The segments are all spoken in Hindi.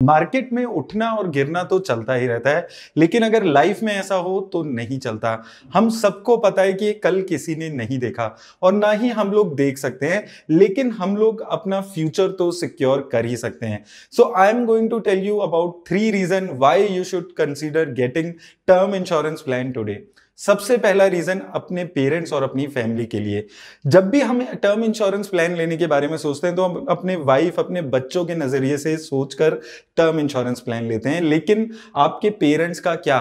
मार्केट में उठना और गिरना तो चलता ही रहता है, लेकिन अगर लाइफ में ऐसा हो तो नहीं चलता। हम सबको पता है कि कल किसी ने नहीं देखा और ना ही हम लोग देख सकते हैं, लेकिन हम लोग अपना फ्यूचर तो सिक्योर कर ही सकते हैं। So I am going to tell you about 3 reason why you should consider getting term insurance plan today. सबसे पहला रीजन अपने पेरेंट्स और अपनी फैमिली के लिए। जब भी हम टर्म इंश्योरेंस प्लान लेने के बारे में सोचते हैं तो हम अपने वाइफ, अपने बच्चों के नजरिए से सोचकर टर्म इंश्योरेंस प्लान लेते हैं। लेकिन आपके पेरेंट्स का क्या?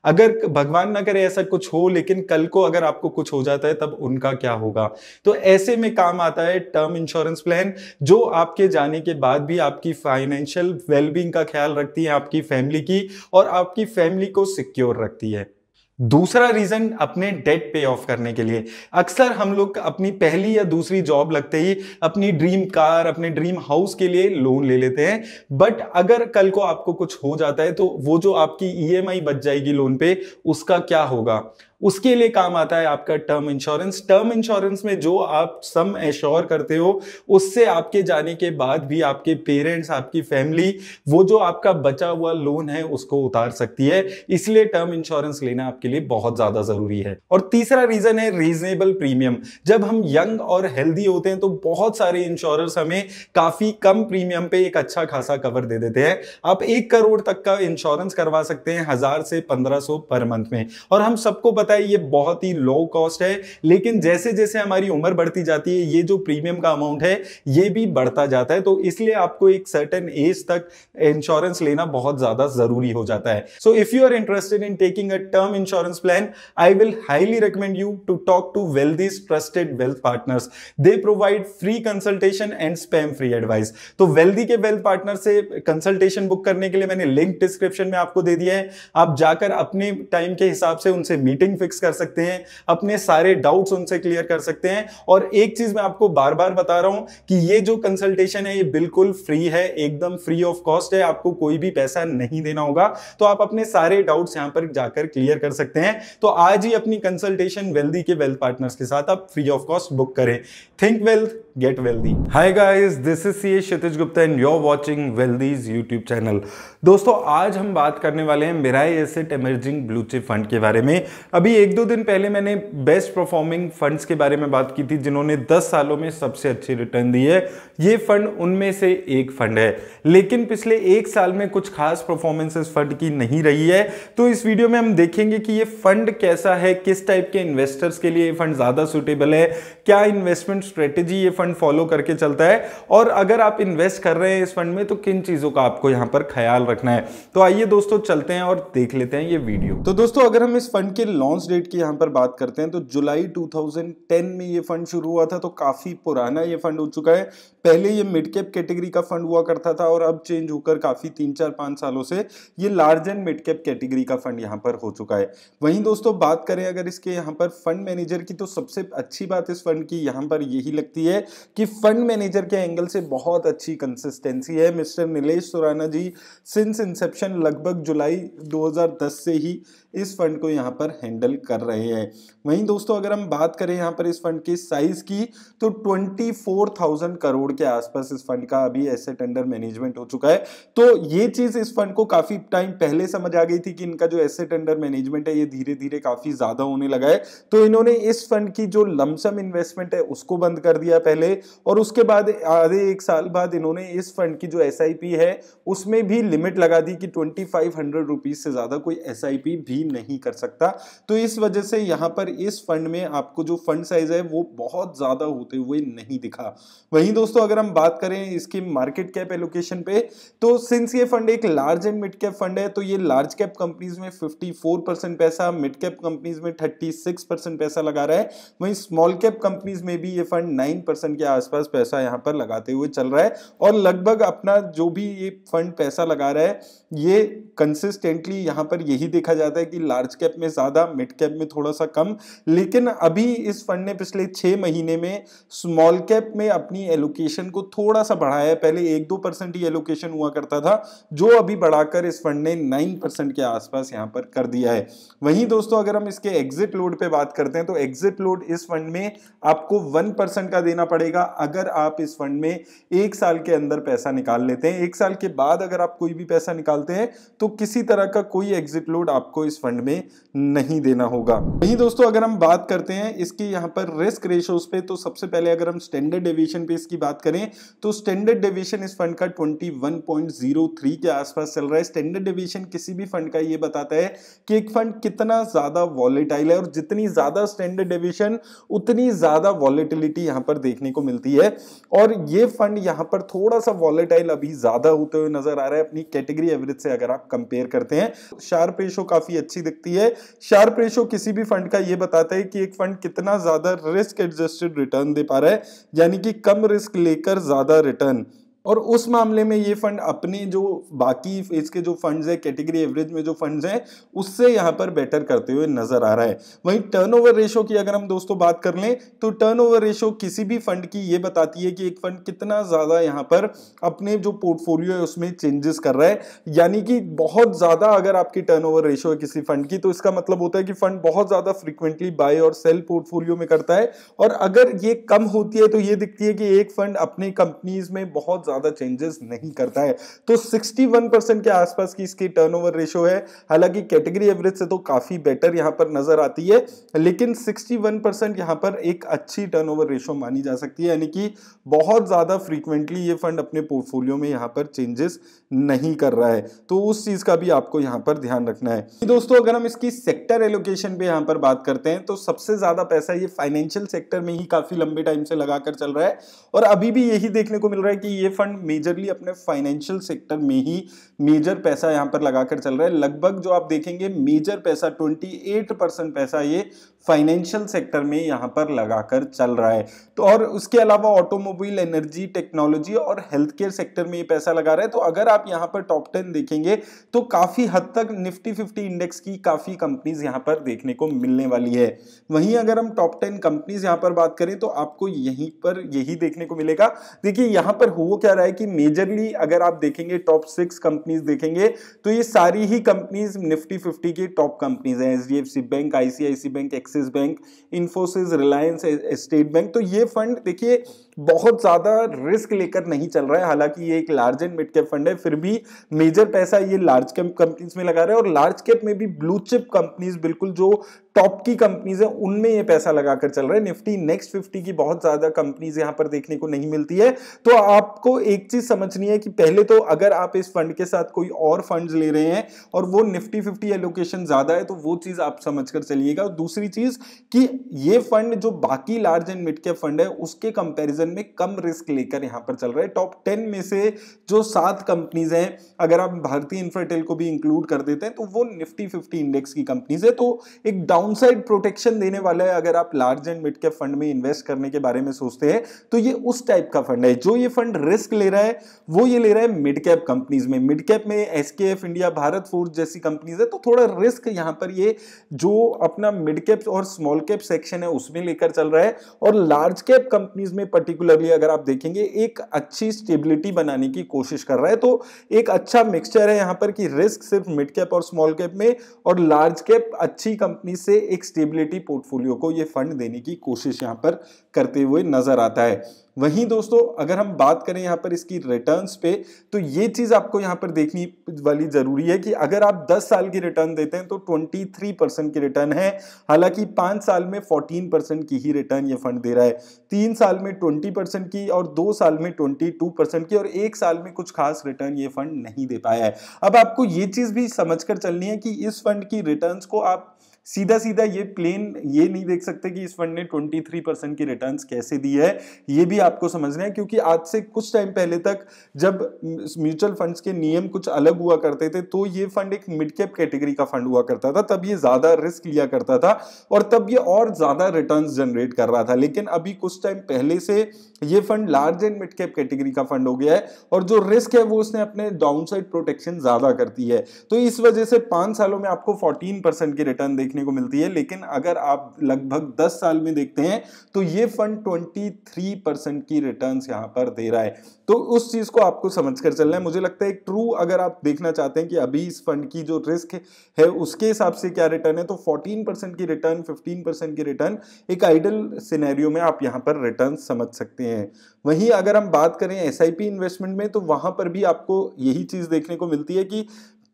अगर भगवान ना करे ऐसा कुछ हो, लेकिन कल को अगर आपको कुछ हो जाता है तब उनका क्या होगा? तो ऐसे में काम आता है टर्म इंश्योरेंस प्लान, जो आपके जाने के बाद भी आपकी फाइनेंशियल वेलबींग का ख्याल रखती है, आपकी फैमिली की, और आपकी फैमिली को सिक्योर रखती है। दूसरा रीजन अपने डेट पे ऑफ करने के लिए। अक्सर हम लोग अपनी पहली या दूसरी जॉब लगते ही अपनी ड्रीम कार, अपने ड्रीम हाउस के लिए लोन ले लेते हैं, बट अगर कल को आपको कुछ हो जाता है तो वो जो आपकी ईएमआई बच जाएगी लोन पे, उसका क्या होगा? उसके लिए काम आता है आपका टर्म इंश्योरेंस। टर्म इंश्योरेंस में जो आप सम एश्योर करते हो, उससे आपके जाने के बाद भी आपके पेरेंट्स, आपकी फैमिली वो जो आपका बचा हुआ लोन है उसको उतार सकती है। इसलिए टर्म इंश्योरेंस लेना आपके लिए बहुत ज्यादा जरूरी है। और तीसरा रीजन है रीजनेबल प्रीमियम। जब हम यंग और हेल्दी होते हैं तो बहुत सारे इंश्योरर्स हमें काफी कम प्रीमियम पे एक अच्छा खासा कवर दे देते हैं। आप 1 करोड़ तक का इंश्योरेंस करवा सकते हैं 1000 से 1500 पर मंथ में। और हम सबको पता है ये बहुत ही लो कॉस्ट है, लेकिन जैसे जैसे हमारी उम्र बढ़ती जाती है ये जो प्रीमियम का अमाउंट है ये भी बढ़ता जाता है। तो इसलिए आपको एक सर्टेन एज तक इंश्योरेंस लेना बहुत ज्यादा जरूरी हो जाता है। So if you are interested in taking a term insurance plan, I will highly recommend you to talk to Wealthy's trusted wealth partners. They provide free consultation and spam free advice. तो वेल्दी के वेल्थ पार्टनर से कंसल्टेशन बुक करने के लिए मैंने लिंक डिस्क्रिप्शन में आपको दे दिया है। आप जाकर अपने टाइम के हिसाब से उनसे मीटिंग फिक्स कर सकते हैं, अपने सारे डाउट्स उनसे क्लियर कर सकते हैं। और एक चीज मैं आपको बार बार बता रहा हूं कि ये जो कंसल्टेशन है ये बिल्कुल फ्री है, एकदम फ्री ऑफ कॉस्ट है, आपको कोई भी पैसा नहीं देना होगा। तो आप अपने सारे डाउट्स यहां पर जाकर क्लियर कर सकते हैं। तो आज ही अपनी कंसल्टेशन वेल्दी के वेल्थ पार्टनर्स के साथ आप फ्री ऑफ कॉस्ट बुक करें। Think wealth, get wealthy. Hi guys, this is CA Kshitij Gupta and you are watching Wealthy's YouTube channel. दोस्तों, आज हम बात करने वाले हैं Mirae asset emerging blue chip fund के बारे में। अभी 1-2 दिन पहले मैंने बेस्ट परफॉर्मिंग फंड्स के बारे में बात की थी जिन्होंने 10 सालों में सबसे अच्छी रिटर्न दी है। ये फंड उनमें से एक फंड है, लेकिन पिछले 1 साल में कुछ खास परफॉर्मेंस इस फंड की नहीं रही है। तो इस वीडियो में हम देखेंगे कि ये फंड कैसा है, किस टाइप के इन्वेस्टर्स के लिए ये फंड ज्यादा सुटेबल है, क्या इन्वेस्टमेंट स्ट्रेटेजी ये फंड फॉलो करके चलता है, और अगर आप इन्वेस्ट कर रहे हैं इस फंड में तो किन चीजों का आपको यहां पर ख्याल रखना है। तो आइए दोस्तों चलते हैं और देख लेते हैं ये वीडियो। तो दोस्तों, अगर हम इस फंड के लॉन्च डेट की यहां पर बात करते हैं तो जुलाई 2010 में ये फंड शुरू हुआ था। तो काफी पुराना ये फंड हो चुका है। पहले ये मिड कैप कैटेगरी का फंड हुआ करता था और अब चेंज होकर काफी 3-4-5 सालों से ये large and mid cap category का फंड यहां पर हो चुका है। वहीं दोस्तों, बात करें अगर इसके यहां पर फंड मैनेजर की, तो सबसे अच्छी बात इस फंड की यहां पर यही लगती है कि फंड मैनेजर के एंगल से बहुत अच्छी कंसिस्टेंसी है। मिस्टर नीलेश सुराना जी सिंस इंसेप्शन लगभग जुलाई 2010 से ही इस फंड को यहां पर हैंडल कर रहे हैं। वहीं दोस्तों, अगर हम बात करें यहां पर इस फंड के साइज की, तो 24,000 करोड़ के आसपास इस फंड का अभी एसेट अंडर मैनेजमेंट हो चुका है। तो ये चीज इस फंड को काफी टाइम पहले समझ आ गई थी कि इनका जो एसेट अंडर मैनेजमेंट है ये धीरे धीरे काफी ज्यादा होने लगा है। तो इन्होंने इस फंड की जो लमसम इन्वेस्टमेंट है उसको बंद कर दिया पहले, और उसके बाद आधे 1 साल बाद इन्होंने इस फंड की जो एसआईपी है उसमें भी लिमिट लगा दी कि 2500 रुपीज से ज्यादा कोई एसआईपी भी नहीं कर सकता। तो इस वजह से यहां पर इस फंड में आपको जो फंड साइज है वो बहुत ज्यादा होते हुए नहीं दिखा। वहीं दोस्तों, अगर हम बात करें इसकी मार्केट कैप एलोकेशन पे, तो सिंस ये फंड एक large and mid cap fund है, तो ये लार्ज कैप कंपनीज में 54% पैसा, मिड कैप कंपनीज में 36% पैसा लगा रहा है। वहीं स्मॉल कैप कंपनीज में भी ये फंड 9% के आसपास पैसा यहां पर लगाते हुए चल रहा है। और लगभग अपना जो भी ये फंड पैसा लगा रहा है ये कंसिस्टेंटली यहाँ पर यही देखा जाता है कि लार्ज कैप में ज्यादा, मिड कैप में थोड़ा सा कम। लेकिन अभी इस फंड ने पिछले 6 महीने में स्मॉल कैप में अपनी एलोकेशन को थोड़ा सा बढ़ाया है। पहले 1-2% ही एलोकेशन हुआ करता था, जो अभी बढ़ाकर इस फंड ने 9% के आसपास यहाँ पर कर दिया है। वहीं दोस्तों अगर हम इसके एग्जिट लोड पे बात करते हैं तो एग्जिट लोड इस फंड में आपको 1% का देना पड़ेगा अगर आप इस फंड में 1 साल के अंदर पैसा निकाल लेते हैं। 1 साल के बाद अगर आप कोई भी पैसा निकालते हैं तो किसी तरह का कोई एग्जिट लोड आपको इस फंड में नहीं देना होगा। वहीं दोस्तों अगर हम बात करते हैं इसकी यहाँ पर रिस्क रेशियोज पे, तो सबसे पहले अगर हम स्टैंडर्ड डेविएशन पे इसकी बात करें तो स्टैंडर्ड डेविएशन इस फंड का 21.03 के आसपास चल रहा है। स्टैंडर्ड डेविएशन किसी भी फंड का ये बताता है कि एक फंड कितना ज्यादा वॉलेटाइल है, और जितनी ज्यादा स्टैंडर्ड डेविएशन उतनी ज्यादा वॉलेटिलिटी यहाँ पर देखने को मिलती है। और ये फंड यहाँ पर थोड़ा सा वॉलेटाइल अभी ज्यादा होते हुए नजर आ रहा है अपनी कैटेगरी एवरेज से अगर आप कंपेयर करते हैं। शार्प रेशो काफी अच्छी दिखती है। शार्प रेशो किसी भी फंड का ये बताता है कि एक फंड कितना ज्यादा रिस्क एडजस्टेड रिटर्न दे पा रहा है, यानी कि कम रिस्क लेकर ज्यादा रिटर्न। और उस मामले में ये फंड अपने जो बाकी इसके जो फंड्स है कैटेगरी एवरेज में जो फंड्स हैं उससे यहाँ पर बेटर करते हुए नजर आ रहा है। वहीं टर्नओवर रेशो की अगर हम दोस्तों बात कर लें तो टर्नओवर रेशो किसी भी फंड की ये बताती है कि एक फंड कितना ज्यादा यहाँ पर अपने जो पोर्टफोलियो है उसमें चेंजेस कर रहा है। यानी कि बहुत ज्यादा अगर आपकी टर्नओवर रेशो है किसी फंड की तो इसका मतलब होता है कि फंड बहुत ज्यादा फ्रीक्वेंटली बाय और सेल पोर्टफोलियो में करता है। और अगर ये कम होती है तो ये दिखती है कि एक फंड अपनी कंपनीज में बहुत ज्यादा चेंजेस नहीं करता है। तो 61% के आसपास की इसकी टर्नओवर रेशो है। हालांकि कैटेगरी एवरेज से तो काफी बेटर यहां पर नजर आती है, लेकिन 61% यहां पर एक अच्छी टर्नओवर रेशो मानी जा सकती है। यानी कि बहुत ज्यादा फ्रीक्वेंटली ये फंड अपने पोर्टफोलियो में यहां पर चेंजेस नहीं कर रहा है, तो उस चीज का भी आपको यहां पर ध्यान रखना है। दोस्तों अगर हम इसकी सेक्टर एलोकेशन पे यहां पर बात करते हैं तो सबसे ज्यादा पैसा ये फाइनेंशियल सेक्टर में ही काफी लंबे टाइम से लगाकर चल रहा है, और अभी भी यही देखने को मिल रहा है कि ये फंड मेजरली अपने फाइनेंशियल सेक्टर में ही मेजर पैसा यहां पर लगाकर चल रहा है। लगभग जो आप देखेंगे मेजर पैसा 28% पैसा ये फाइनेंशियल सेक्टर में यहां पर लगाकर चल रहा है। तो और उसके अलावा ऑटोमोबाइल, एनर्जी, टेक्नोलॉजी और हेल्थ केयर सेक्टर में ये पैसा लगा रहा है। तो अगर आप यहां पर टॉप 10 देखेंगे तो काफी हद तक निफ्टी 50 इंडेक्स की काफी कंपनीज यहां पर देखने को मिलने वाली है। वहीं अगर हम टॉप 10 कंपनीज यहां पर बात करें तो आपको यहीं पर यही देखने को मिलेगा। देखिए यहां पर हो क्या रहा है कि मेजरली अगर आप देखेंगे टॉप 6 कंपनीज देखेंगे तो ये सारी ही कंपनीज निफ्टी 50 की टॉप कंपनीज हैं। HDFC bank, ICICI bank, Axis bank, Infosys, Reliance, state bank. तो ये फंड देखिए बहुत ज्यादा रिस्क लेकर नहीं चल रहा है। हालांकि ये एक large and mid cap fund है, फिर भी मेजर पैसा ये लार्ज कैप कंपनीज में लगा रहा है। और लार्ज कैप में भी ब्लू चिप कंपनीज, बिल्कुल जो टॉप की कंपनीज है उनमें ये पैसा लगाकर चल रहा है। निफ्टी नेक्स्ट 50 की बहुत ज्यादा कंपनीज यहां पर देखने को नहीं मिलती है। तो आपको एक चीज समझनी है कि पहले तो अगर आप इस फंड के साथ कोई और फंड्स ले रहे हैं और वो निफ्टी 50 एलोकेशन ज्यादा है तो वो चीज आप समझकर चलिएगा। और दूसरी चीज कि ये फंड जो बाकी large and mid cap fund है उसके कंपैरिजन में कम रिस्क लेकर यहां पर चल रहा है। टॉप 10 में से जो 7 कंपनीज हैं, अगर आप भारतीय इंफ्राटेल को भी इंक्लूड कर देते हैं तो वो निफ्टी 50 इंडेक्स की कंपनीज है। तो एक डाउनसाइड प्रोटेक्शन देने वाला है अगर आप large and mid cap fund में इन्वेस्ट करने के बारे में सोचते हैं तो ये उस टाइप का फंड है। जो ये फंड रिस्क ले रहा है वो ये ले रहा है मिड कैप कंपनीज में। मिड कैप में एसकेएफ इंडिया, भारत फोर्ज जैसी कंपनीज है, तो थोड़ा रिस्क यहां पर ये जो अपना मिड कैप और स्मॉल कैप सेक्शन है उसमें लेकर चल रहा है। और लार्ज कैप कंपनीज में पर्टिकुलरली अगर आप देखेंगे एक अच्छी स्टेबिलिटी बनाने की कोशिश कर रहा है। तो एक अच्छा मिक्सचर है यहां पर कि रिस्क सिर्फ मिड कैप और स्मॉल कैप में, और लार्ज कैप अच्छी कंपनी से एक स्टेबिलिटी पोर्टफोलियो को ये फंड देने की कोशिश यहां पर करते हुए नजर आता है। वहीं दोस्तों अगर हम बात करें यहाँ पर इसकी रिटर्न्स पे तो ये चीज आपको यहाँ पर देखनी वाली जरूरी है कि अगर आप 10 साल की रिटर्न देते हैं तो 23% की रिटर्न है। हालांकि 5 साल में 14% की ही रिटर्न ये फंड दे रहा है, 3 साल में 20% की और 2 साल में 22% की, और 1 साल में कुछ खास रिटर्न ये फंड नहीं दे पाया है। अब आपको ये चीज भी समझकर चलनी है कि इस फंड की रिटर्न्स को आप सीधा सीधा ये प्लेन ये नहीं देख सकते कि इस फंड ने 23% की रिटर्न्स कैसे दी है, ये भी आपको समझना है। क्योंकि आज से कुछ टाइम पहले तक जब म्यूचुअल फंड्स के नियम कुछ अलग हुआ करते थे तो ये फंड एक मिड कैप कैटेगरी का फंड हुआ करता था, तब ये ज्यादा रिस्क लिया करता था और तब ये और ज्यादा रिटर्न्स जनरेट कर रहा था। लेकिन अभी कुछ टाइम पहले से ये fund large and mid cap category का फंड हो गया है और जो रिस्क है वो उसने अपने डाउनसाइड प्रोटेक्शन ज्यादा करती है। तो इस वजह से 5 सालों में आपको 14% की रिटर्न देखने को मिलती है। लेकिन अगर आप लगभग 10 साल में देखते हैं तो ये फंड 23% की रिटर्न्स यहां पर दे रहा है। तो उस चीज को आपको समझकर चलना है। मुझे लगता है एक ट्रू अगर आप देखना चाहते हैं कि अभी इस फंड की जो रिस्क है उसके हिसाब से क्या रिटर्न है, तो 14% की रिटर्न, 15% की रिटर्न एक आइडल सिनेरियो में आप यहां पर रिटर्न समझ सकते हैं। वहीं अगर हम बात करें एसआईपी इन्वेस्टमेंट में, तो वहां पर भी आपको यही चीज देखने को मिलती है कि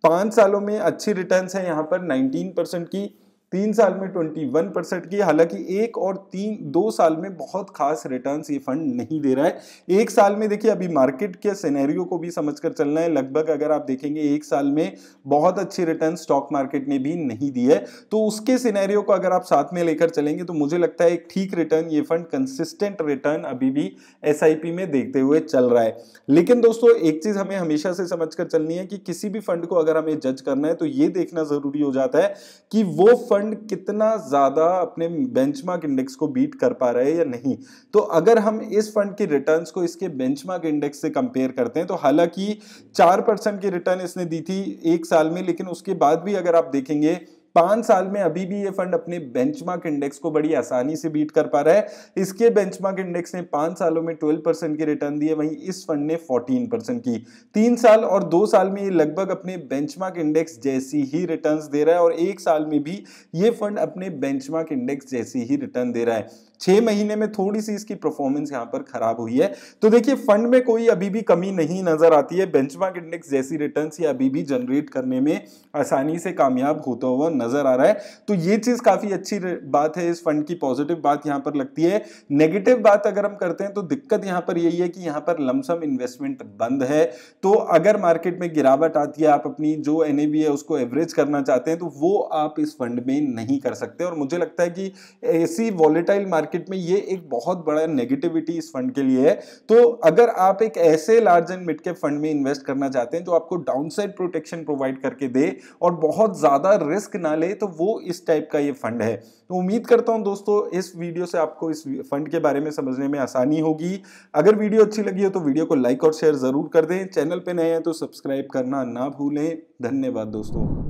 5 सालों में अच्छी रिटर्न्स है यहां पर 19% की, 3 साल में 21% की। हालांकि 1 और 2 साल में बहुत खास रिटर्न्स ये फंड नहीं दे रहा है। 1 साल में देखिए अभी मार्केट के सिनेरियो को भी समझकर चलना है। लगभग अगर आप देखेंगे 1 साल में बहुत अच्छी रिटर्न स्टॉक मार्केट ने भी नहीं दी है, तो उसके सिनेरियो को अगर आप साथ में लेकर चलेंगे तो मुझे लगता है एक ठीक रिटर्न ये फंड कंसिस्टेंट रिटर्न अभी भी एसआईपी में देखते हुए चल रहा है। लेकिन दोस्तों एक चीज हमें हमेशा से समझकर चलनी है कि किसी भी फंड को अगर हमें जज करना है तो ये देखना जरूरी हो जाता है कि वो फंड कितना ज्यादा अपने बेंचमार्क इंडेक्स को बीट कर पा रहे हैं या नहीं। तो अगर हम इस फंड की रिटर्न्स को इसके बेंचमार्क इंडेक्स से कंपेयर करते हैं तो हालांकि 4% की रिटर्न इसने दी थी 1 साल में, लेकिन उसके बाद भी अगर आप देखेंगे 5 साल में अभी भी ये फंड अपने बेंचमार्क इंडेक्स को बड़ी आसानी से बीट कर पा रहा है। इसके बेंचमार्क इंडेक्स ने 5 सालों में 12% की रिटर्न दी है, वहीं इस फंड ने 14% की। 3 साल और 2 साल में ये लगभग अपने बेंचमार्क इंडेक्स जैसी ही रिटर्न्स दे रहा है और 1 साल में भी ये फंड अपने बेंचमार्क इंडेक्स जैसी ही रिटर्न दे रहा है। 6 महीने में थोड़ी सी इसकी परफॉर्मेंस यहां पर खराब हुई है। तो देखिए फंड में कोई अभी भी कमी नहीं नजर आती है, बेंचमार्क इंडेक्स जैसी रिटर्न्स ये अभी भी जनरेट करने में आसानी से कामयाब होता हुआ नजर आ रहा है। तो ये चीज काफी अच्छी बात है, इस फंड की पॉजिटिव बात यहां पर लगती है। नेगेटिव बात अगर हम करते हैं तो दिक्कत यहां पर यही है कि यहां पर लमसम इन्वेस्टमेंट बंद है। तो अगर मार्केट में गिरावट आती है, आप अपनी जो एनएवी है उसको एवरेज करना चाहते हैं तो वो आप इस फंड में नहीं कर सकते। और मुझे लगता है कि ऐसी वॉलेटाइल मार्केट में ये एक बहुत बड़ा नेगेटिविटी इस फंड के लिए है। तो अगर आप एक ऐसे large and mid cap fund में इन्वेस्ट करना चाहते हैं जो आपको डाउनसाइड प्रोटेक्शन प्रोवाइड करके दे और बहुत ज्यादा रिस्क ना ले, तो वो इस टाइप का ये फंड है। तो उम्मीद करता हूं दोस्तों इस वीडियो से आपको इस फंड के बारे में समझने में आसानी होगी। अगर वीडियो अच्छी लगी हो तो वीडियो को लाइक और शेयर जरूर कर दें। चैनल पे नए हैं तो सब्सक्राइब करना ना भूलें। धन्यवाद दोस्तों।